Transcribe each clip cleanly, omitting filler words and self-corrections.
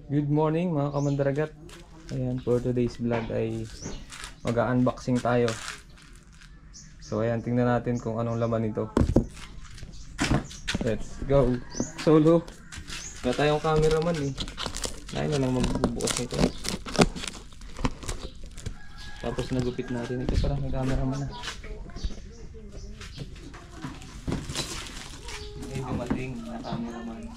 Good morning mga kamandaragat. Ayan, for today's vlog ay mag-unboxing tayo. So ayan, tingnan natin kung anong laman nito. Let's go. Solo. Wala tayong cameraman eh. Kaya na lang magbubukas nito. Tapos nagupit natin ito para may cameraman na. May dumating na cameraman.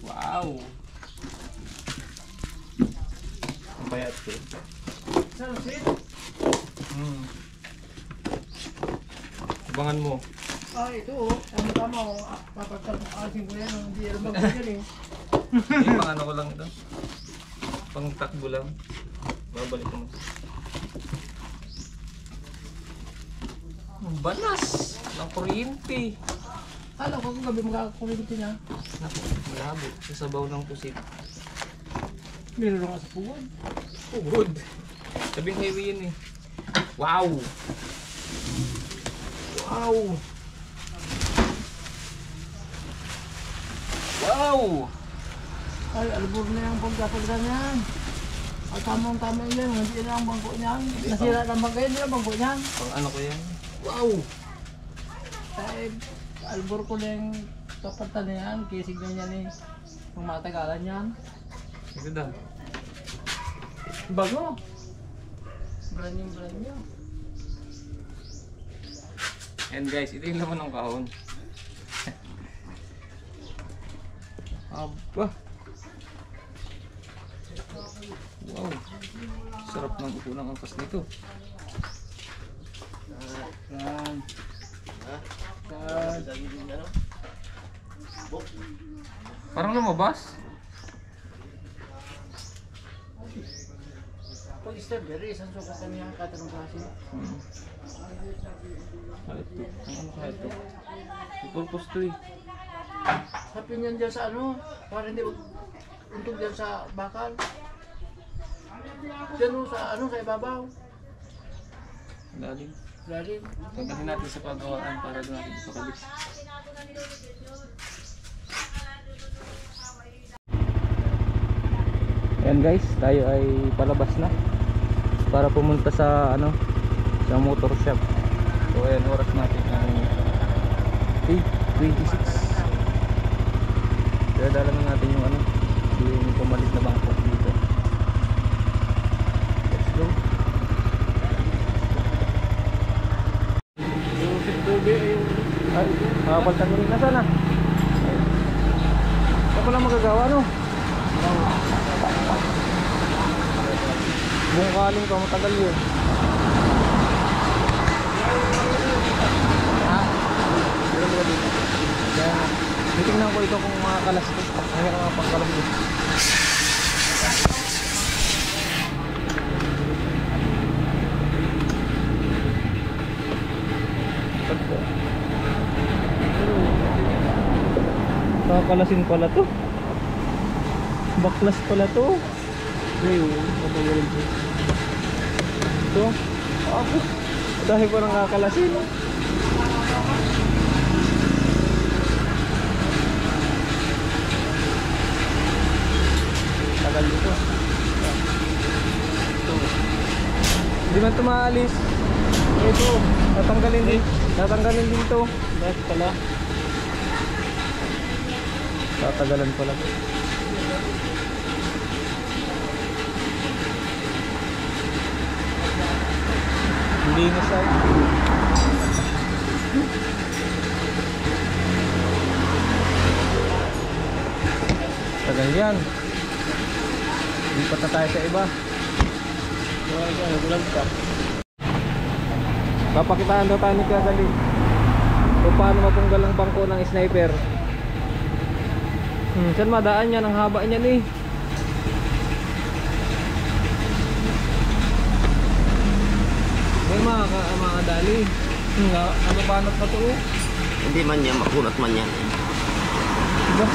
Wow! Ang payat ko. Abangan mo. Ito ang tama ko. Papagkasin ko yan. Hindi alam ba ko yan eh. Pang ano ko lang ito. Pang takbo lang. Babalik mo. Ang banas! Ang kuryente! Alam ko kung gabi makakakulimiti niya. Naku, malabo. Sa sabaw ng pusit. Meron lang sa puwan. Pugod! Sabing heavy yun eh. Wow! Wow! Wow! Ay, albur na yung pagkapagdan yan. At tamang-tama yan. Hindi na ang bangko niyan. Nasira ng bangko yan. Hindi na bangko niyan. Pang ano ko yan? Wow! Ay, albur ko na yung kapatan na yan. Kisig na yan eh. Kung matagalan yan. Ito daw. Bago. Brand nyo. And guys, ito yung laman ng kahon. Aba! Wow! Sarap ng upo ng angkas nito. Yan. Parang lumabas. Pag strawberry, isang sukat niya katanong kasi. Ito. Ano kaya ito? May purpose to eh. Sabi niyan dyan sa ano, para hindi untog dyan sa bakal. Dyan o sa ano, sa ibabaw. Lalim. Lalim. Tanggalin natin sa paggawaan para doon natin ipakabit. Ayan guys, tayo ay palabas na para pumunta sa ano, sa motor shop. So ayan, oras natin ay 8:26. Kaya dala na natin yung ano, yung pumalit na bangko dito. Let's go. Yung sittubi ay yung... Ay, makapaltan mo rin. Nasaan na? Saan ko lang magagawa no? Buong kaling pa, matagal yun. Ha? Meron ba dito? Kaya, titignan ko ito kung makakalas ko. Kaya ka mapangkalas ko. Kakalasin pala to. Baklas pala to. Ayun, matagal ito. Ito. Ako. Dahil ko nang kakalasin. Tagal dito. Ito. Hindi man ito maalis. Ito. Tatanggalin din. Tatanggalin din ito. Bakit pala? Tatagalan pala. Hindi na siya. Tagal yan. Lipat na tayo sa iba. Papakitaan daw tayo ni Kagali kung paano mapunggal ang bangko ng sniper. Saan madaan yan? Ang haba niyan eh. May mga dali. Ano banat pa to? Hindi man yan, makunat man yan. Diba?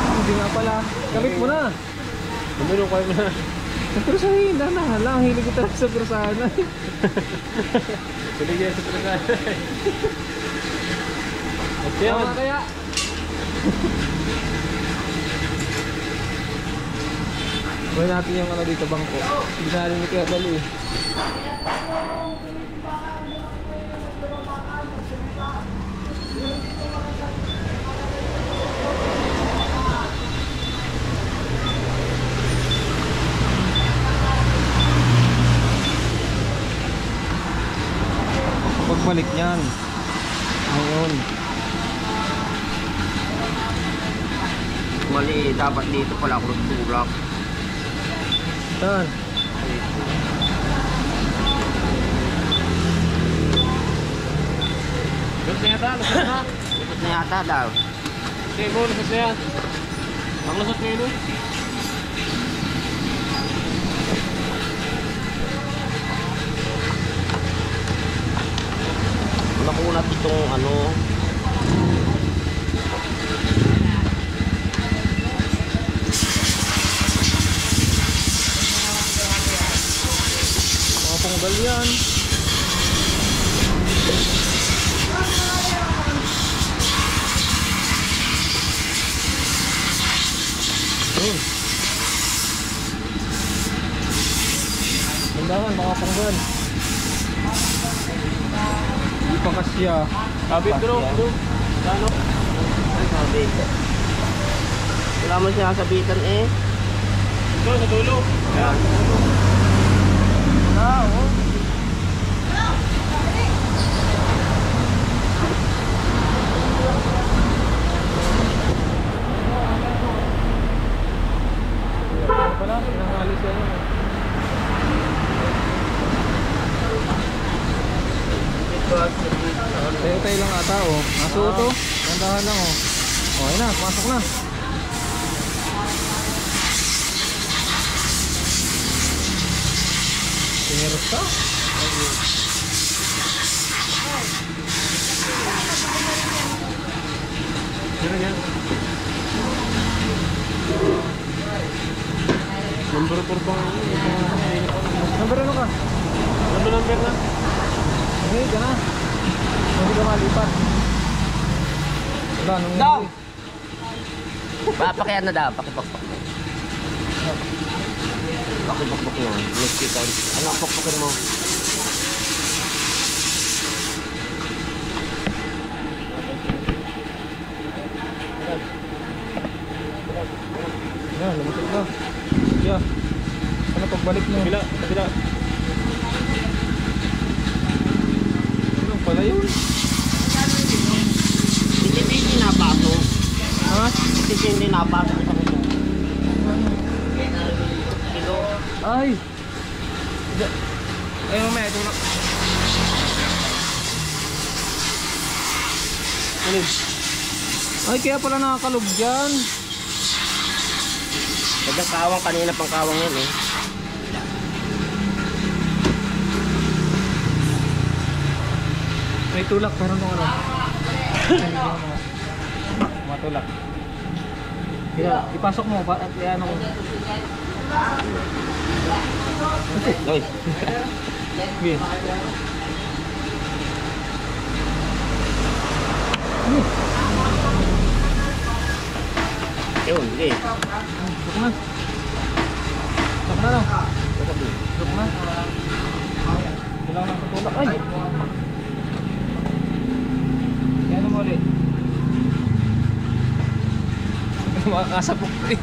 Hindi nga pala. Kapit mo na. Tumulong kayo na. Nagpirasahin na lang. Hilig ko talaga sa pirasahan na. Hilig yan sa pirasahan. Tama kaya? Gawin natin yung ano dito, bangko. Hindi na rin kaya dali eh. Pagbalik niyan. Ngayon. Mali, dapat dito pala ako tulak. Saan? Lusot na yata, lusot na. Lusot na yata daw. Sige mo, lusot na yan. Ang lusot na yun. Nakunat itong ano. Mga punggal yan. Yun. Bandahan, mga punggal. Hindi pa kasya. Kabit bro, bro. Ano? Ay, sabit. Wala mo siya sabitan eh. Ito, sa dulo. Ayan. Oh. Pala, pinangalis yan yun. Tayo-tayo lang ata oh. Nasuot oh. Gandahan lang oh. Okay na, pasok na. Piniros ka? Sino yan? Number 4 bang ano? Number ano ka? Number na? Hindi ka na. Hindi ka malipat. Wala, nung Daw! Papakihan na daw, pakipakpak. Pakipakpak na. Nagkita. Ano ang pakpakin mo? Yan, lumusog ka. Yeah. Ano pagbalik mo? Kabila, kabila. Ano pala yun? Hindi napasok. Ha? Hindi napasok. Ay! Ay, mamaya, ito na. Ano? Ay, kaya pala nakakalog dyan. Pagka kawang kanina pang kawang yan eh. May tulak, meron tong ano. Matulak. Kaya, ipasok mo, at ano ko. Oy. Sige. Yun, sige. Tuk na. Tuk na lang. Tuk na. Kailangan ng tutulak. Ay! Kaya ano mo ulit? Makakasapok eh.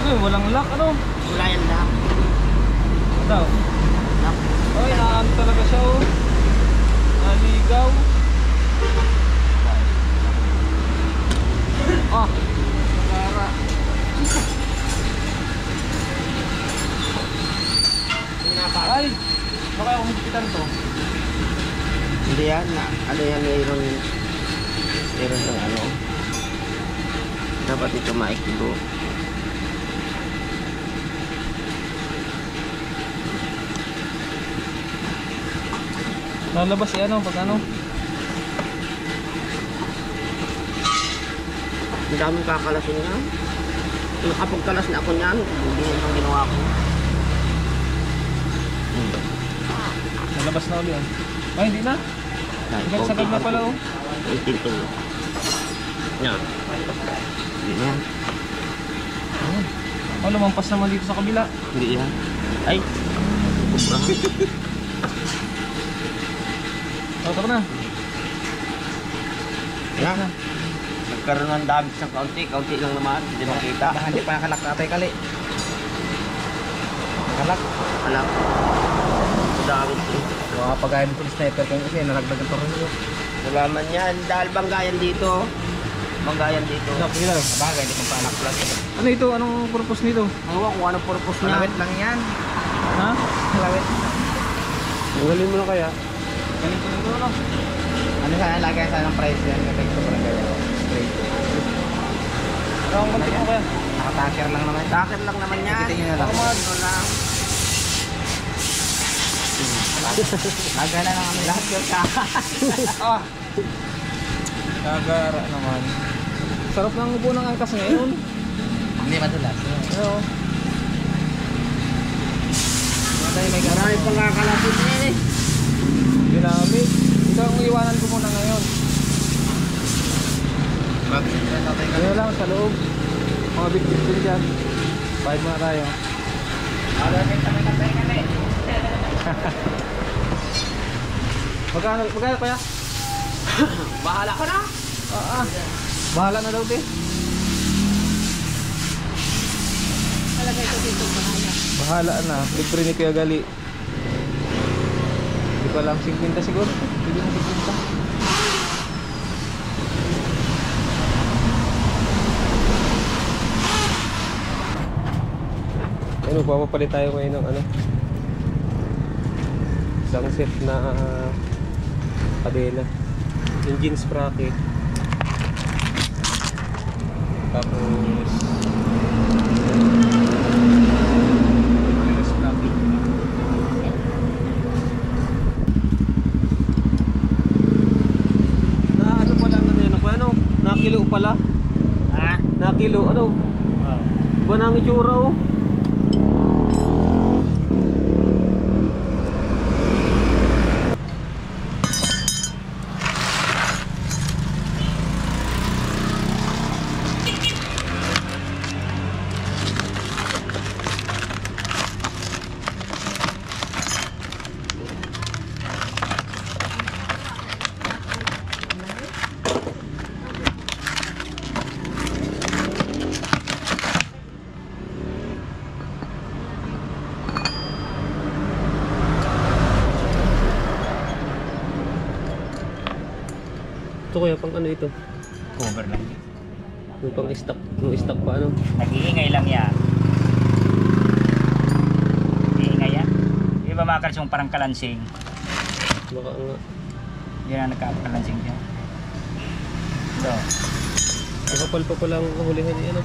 Ay, walang lock ano? Wala yan lang. Daw. Lock. Ay, naano talaga siya oh. Naligaw. Ah. Nagara. Ay, baka ako magkitan to. Hindi yan. Ano yan, mayroon ng ano. Dapat ito maikibo. Lalabas si ano pag ano. Ang daming kakalasin nga. Nakapagkalas na ako niyan. Hindi yung ginawa ko. Nalabas na ulit. Ay, hindi na. Sagad na pala oh. Ito. Yan. Hindi na. Oh, lumampas naman dito sa kabila. Hindi yan. Ay. Oh, tara na. Yan. Nagkaroon ng damage ng kaunti lang naman. Hindi makita. Hindi pa nakalak tatay kali. Nakalak. Alam. Damage eh. Pagkaya dito ng sniper ko kasi nalagdag ang tornilyo. Wala man yan. Dahil banggayan dito. Banggayan dito. Sige lang. Bagay, hindi kong paanak plus. Ano ito? Anong purpose nito? Ewan kung anong purpose niya. Malawit lang yan. Ha? Malawit. Tanggalin mo na kaya. Ganito na ito, no? Ano sana lagay sa ng price yan? Kapag ito pala kaya. Ano ang konti mo kaya? Nakataker lang naman. Takit lang naman yan. Bitin nyo na lang. Ano lang. Lagay na naman lahat yung Ah! Kagara naman. Sarap ng upo ng angkas ngayon. Hindi madulas. Ano? May Marami pang kakalasin eh. Ginamit. Ito ang iwanan ko muna ngayon. Bakit sila tatay ka? Ano lang sa loob. Mga bit-bit din dyan. Bayad muna tayo. Alawin kami tatay kami. Magkano kaya? Bahala ka na. Bahala na daw din. Palagay ko dito bahala. Bahala na. Libre ni Kuya Gali. Hindi ko alam. 50 siguro. Hindi mo 50. Ano, papapalit tayo ngayon ng ano, isang set na kadena, engine sprocket, tapos sprocket. Na ano pala ano, nakilo pala. Ha? Nakilo, ano? Ba nang itsura oh. Ito kaya pang ano ito? Cover lang. Yung pang stock pa ano? Nag-iingay lang yan. Iingay yan. Di ba mga kalsong parang kalansing? Baka nga. Yan ang nagkakalansing dyan. So. Nakapal pa pala ang kahulihan niya ano?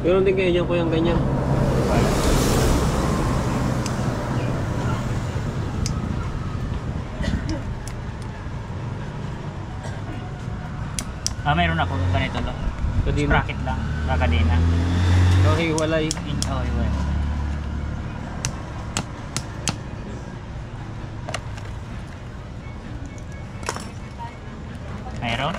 Meron din kayo dyan po yung ganyan. Mayroon ako ganito lang. Kadina. Sprocket lang. Kakadena. Kahiwalay. Oh, iwan. Meron?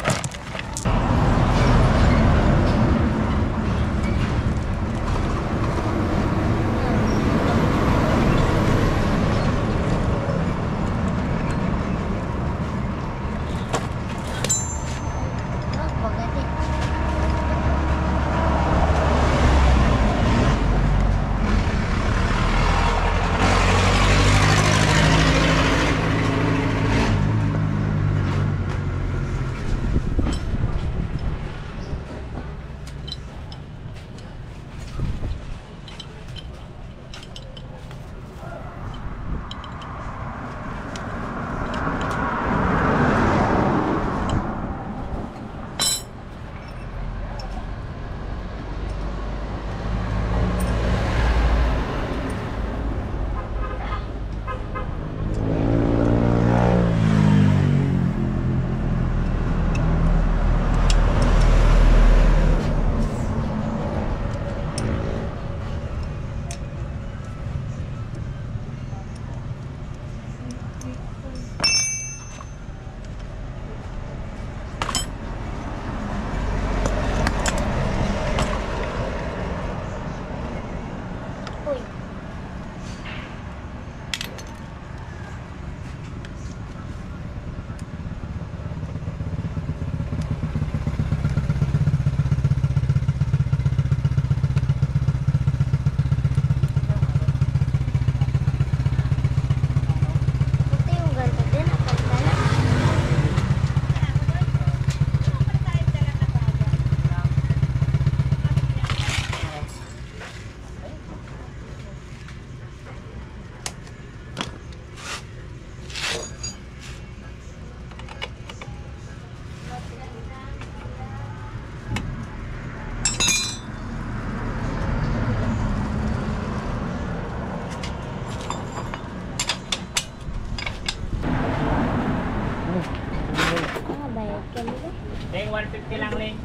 Leng, 150 lang, Leng.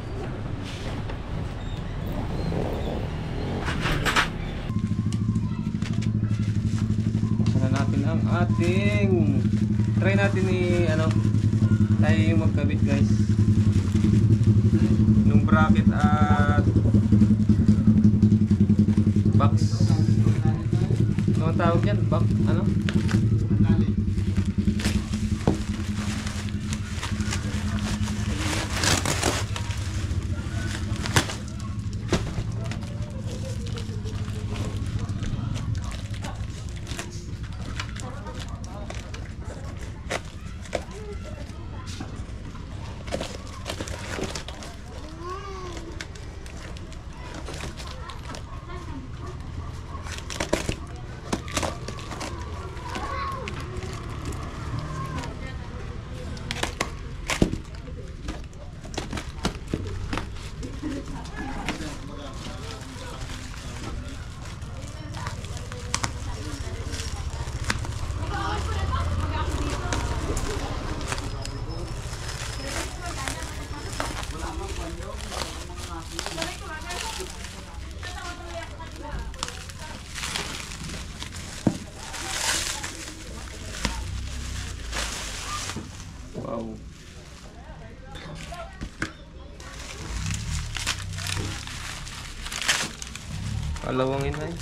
Sana natin ang ating try natin tayo yung magkabit guys nung bracket at box. Ano ang tawag yan? Box ano? Wow. Kalawangin na eh.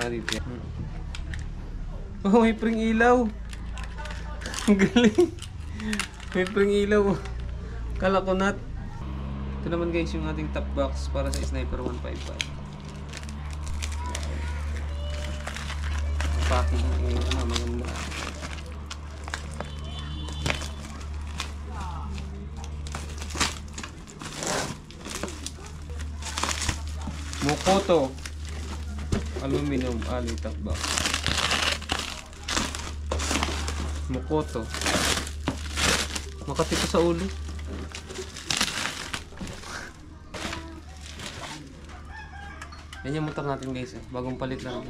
Dito yan. Oh, may pring ilaw. Ang galing. May pring ilaw. Kala ko nut. Ito naman guys yung ating top box para sa Sniper 155. Packing maganda. Mukoto aluminum alloy top box. Mukoto. Makati ko sa ulo. Yan yung motor natin guys eh. Bagong palit lang.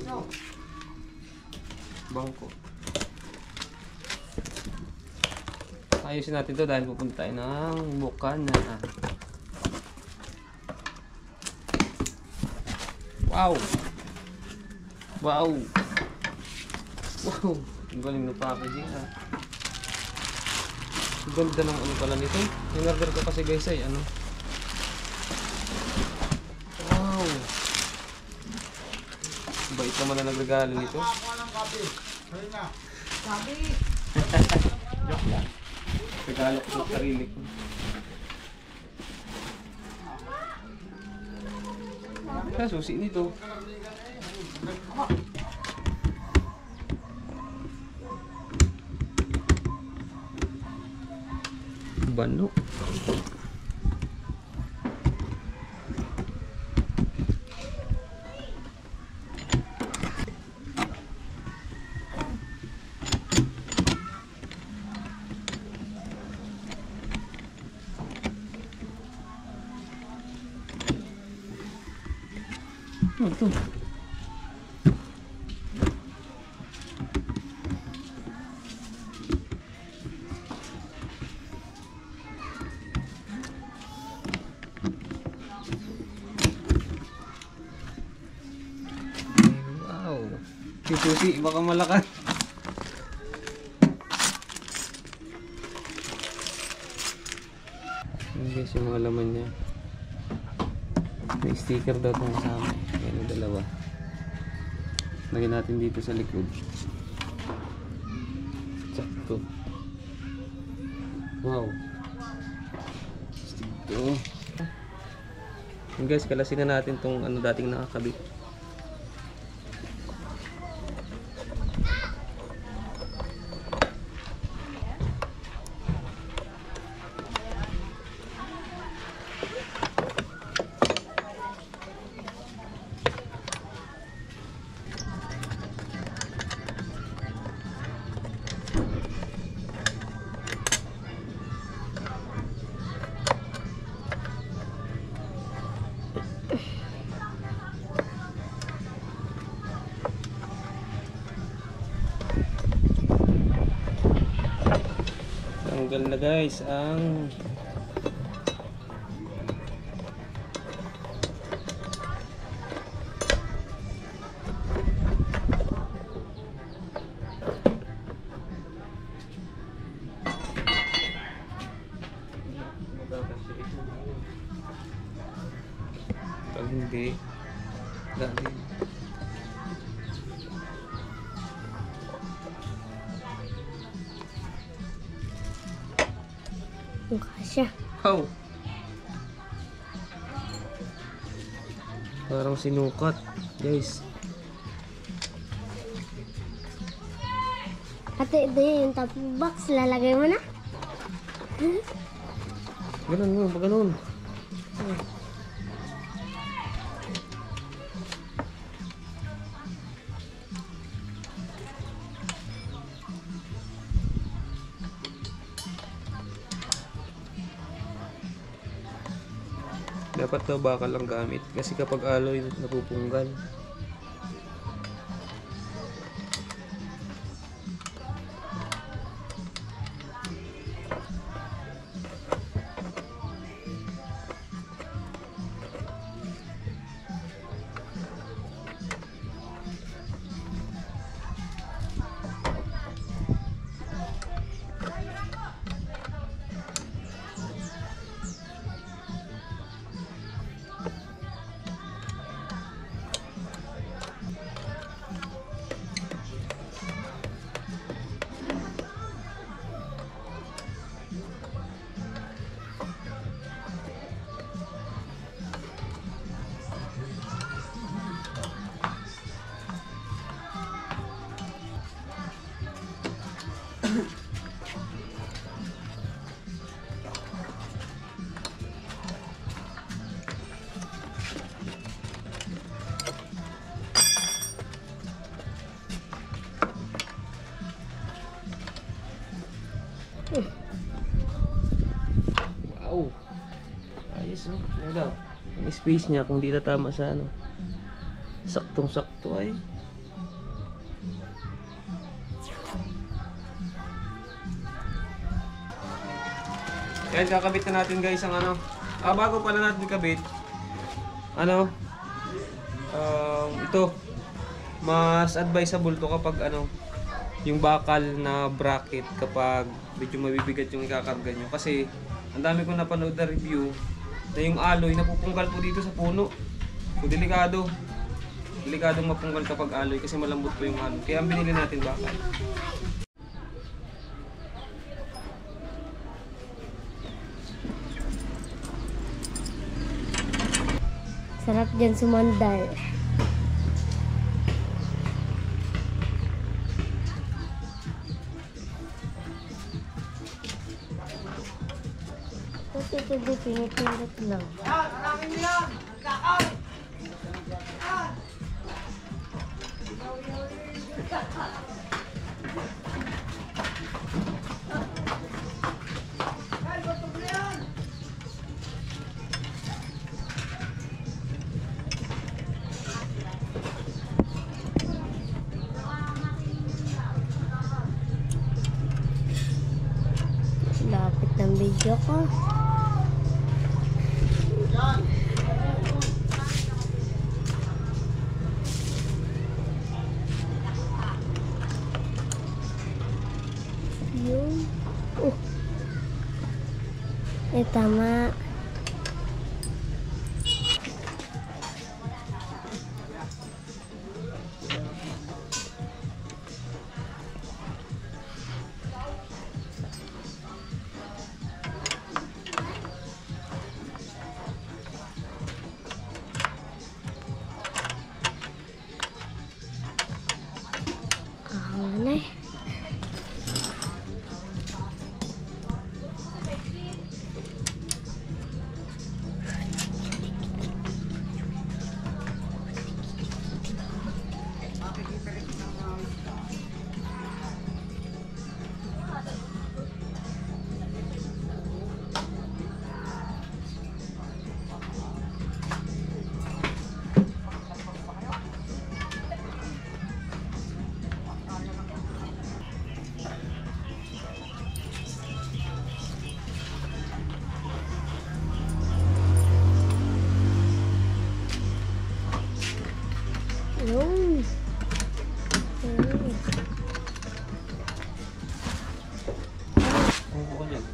Bangko. Ayusin natin to dahil pupunta tayo ng Bukana. Wow! Wow! Wow! Ang galing na packaging ah. Ang ganda ng ano pala nito. Yung order ko kasi guys ay ano. Wow! Bait naman na nagregalo nito. Sabi. Joke lang. Regalo ko sa sarili ko. Kaya susi nito. Bano. Ano to? Wow. Si Susi, baka malakas. Yan guys yung mga laman niya. May sticker daw itong kasama. Yan yung dalawa. Lagyan natin dito sa likod. Sakto. Wow. Ito. Yan guys, kalasin na natin itong ano dating nakakabit. Tanggal na guys ang pag hindi dali. Mukha siya. Wow. Parang sinukat, guys. Ate, ito yung top box. Lalagay mo na. Ganun mo, pag ganun. Dapat daw bakal lang gamit kasi kapag alloy napupunggal. Wow. Ayos oh. Ano daw? Ang space niya kung di na tama sa ano. Saktong-sakto ay. Yan, kakabit na natin guys ang ano. Bago pala natin kabit. Ano? Ito. Mas advisable to kapag ano. yung bakal na bracket kapag medyo mabibigat yung ikakarga nyo. Kasi ang dami kong napanood na review na yung alloy napupungkal po dito sa puno. So delikado. Delikadong mapungkal kapag alloy kasi malambot po yung alloy. Kaya ang binili natin bakal. Sarap dyan sumandal. Kasi ito di pinipindot lang. Lapit ng video ko. Yun. Tama. Wala eh. Yun. Kukuha niyan.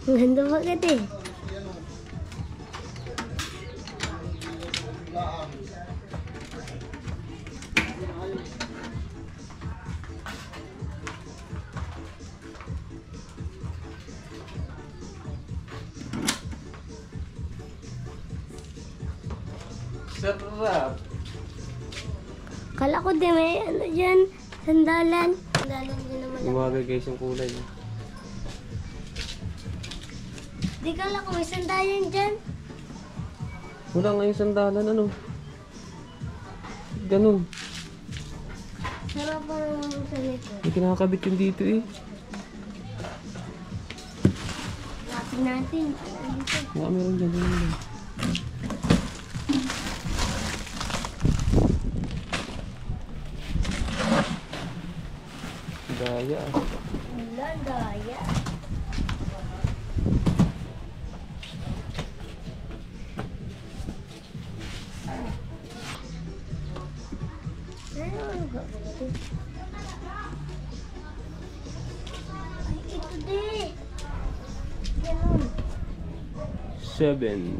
Ganda bakit eh. Sarap. Kala ko din may ano dyan. Sandalan. Sandalan din naman. Lumagay guys yung kulay. Di kala ko may sandalan dyan. Wala nga yung sandalan, ano? Ganun. Sarap pa naman sa likod. Hindi kinakabit yung dito eh. Lapin natin. Dito. Baka meron dyan. Meron dyan. Daya ah. Wala, daya. Ay, ito din. Ganun. 7.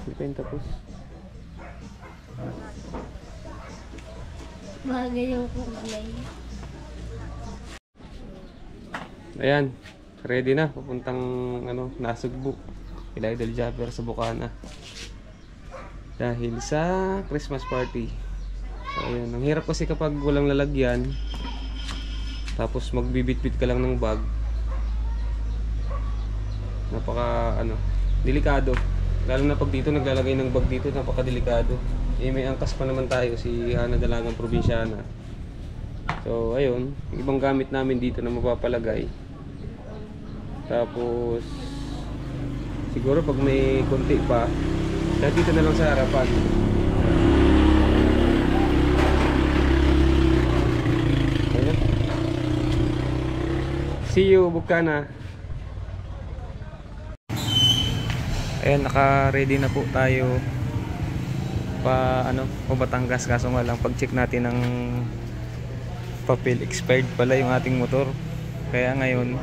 Hindi pa yung tapos. Bagay yung kulay. Ayan. Ready na. Papuntang ano, Nasugbu. Kila Idol Japper sa Bukana. Dahil sa Christmas party. So, ayan. Ang hirap kasi kapag walang lalagyan. Tapos magbibit-bit ka lang ng bag. Napaka delikado. Lalo na pag dito naglalagay ng bag dito, napaka-delikado. May angkas pa naman tayo, si Hana Dalagang Probinsyana. So ayun, ibang gamit namin dito na mapapalagay. Tapos siguro pag may konti pa, kahit dito na lang sa harapan. Ayun. See you, Bukana. Ayan, naka-ready na po tayo pa Batangas, kaso nga lang pag-check natin ng papel, expired pala yung ating motor. Kaya ngayon,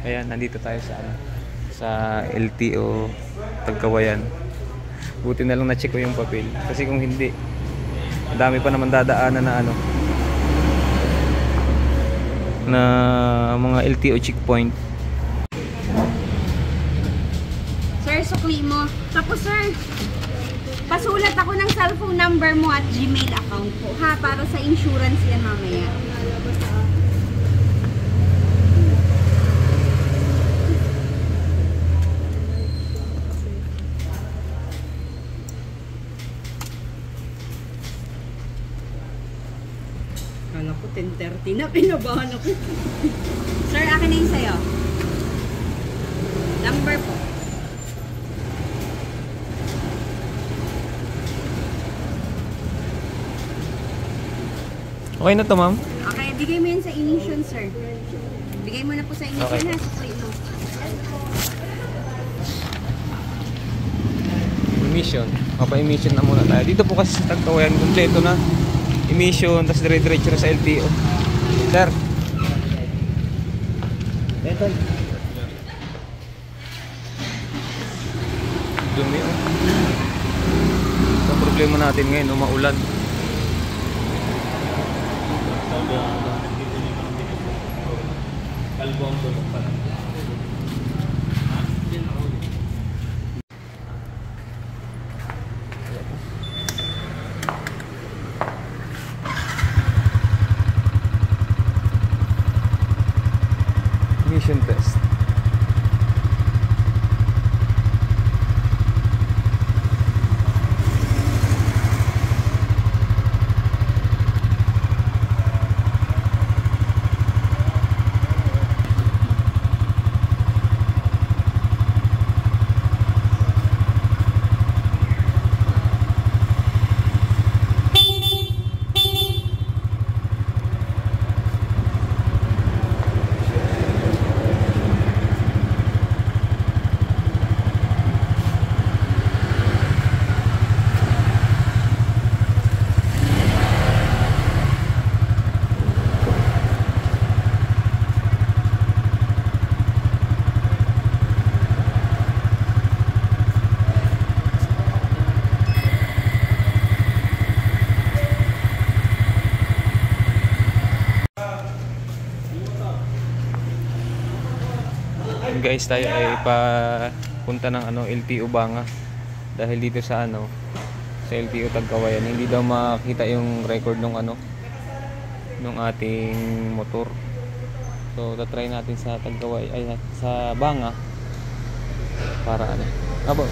ayan, nandito tayo sa LTO Tagkawayan. Buti na lang na-check ko yung papel, kasi kung hindi, dami pa naman dadaanan na mga LTO checkpoint. Sir, sukli mo. Tapos sir, pasulat ako ng cellphone number mo at Gmail account ko, ha? Para sa insurance yan mamaya. Kala ko 10:30 na, pinabahan ako. Sir, akin na yung sayo. Number po. Okay na to, ma'am? Okay, bigay mo yun sa ignition, sir. Bigay mo na po sa ignition, Okay. ha? Sukli mo. Emission. Pa-emission na muna tayo. Dito po kasi sa Tagkawayan, kompleto na. Emission, tapos dire-diretso na sa LTO. Sir. Ito. Dumi, oh. Ang problema natin ngayon, maulan. Mission test. Guys, tayo ay papunta ng LTO Banga dahil dito sa sa LTO Tagkawayan hindi daw makita yung record nung nung ating motor. So tatry natin sa Tagkawayan ay sa Banga para abo.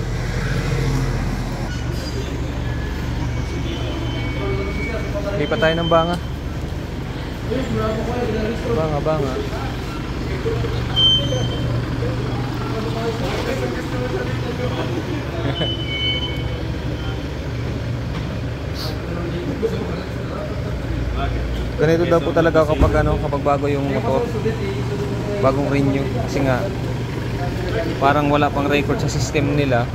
Lipat tayo ng Banga. Banga. Ganito daw po talaga kapag bago yung motor, bagong renew, kasi nga parang wala pang record sa system nila.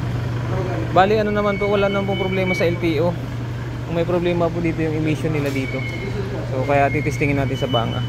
Bali naman po, wala naman pong problema sa LTO. Kung may problema po dito yung emission nila dito, so kaya titestingin natin sa Banga.